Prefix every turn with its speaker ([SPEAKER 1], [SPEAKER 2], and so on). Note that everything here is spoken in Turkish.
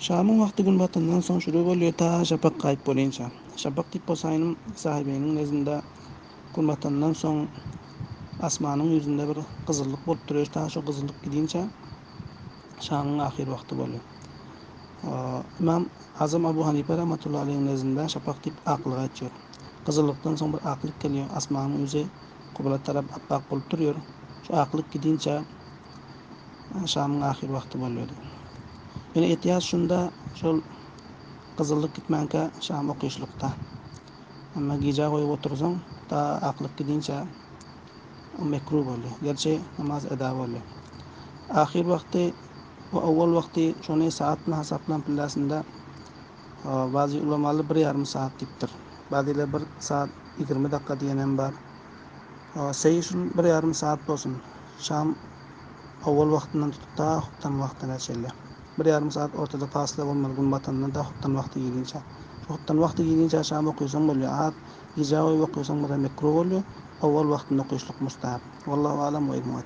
[SPEAKER 1] Şamyň wagty gün batyndan soň şuruw bolýar ta şapak gaýp bolança. Şapak diýip bolsaňym sahibiňiň nezinde gün batyndan soň asmanyň ýüzünde bir gyzyllyk bolup durýar. Ta şo gyzyllyk gidinçe şamyň ahir wagty bolýar. İmam Azam Abu Hanife rahmetullahi aleyhiň nezinde şapak diýip aklyga açýar. Gyzyllykdan soň bir aklyk gelýär. Asmanyň ýüzi kybla tarap appak bolup durýar. Şo aklyk gidinçe şamyň ahir wagty bolýar. Ýöne ehtiyat şunda şol gyzyllyk gitmänke şam okýuşlukda. Amma gija goýup otursaň ta aklyk gidinçe mekruh bolýar. Gerçi namaz eda bolýar. Ahir wagty we awwal wagty şonu saat bilen hasaplan pillasynda bazı ulamalar 1,5 saat diýipdir. Bazylar 1 saat 20 dakika diýenem bar. Seýşul 1,5 saat bolsun. Şam awwal wagtyndan tutup ta huptan wagtyna çelýär. 1,5 saat ortada fasla bolmaly gün batyndan da huptan wagty girinçe. Huptan wagty girinçe şam okuysaň bolýar. Gija goýup okuysaň da mekruh bolýar. Awwal wagtynda okuyuşluk mustahap. Wallahu alam we ilmu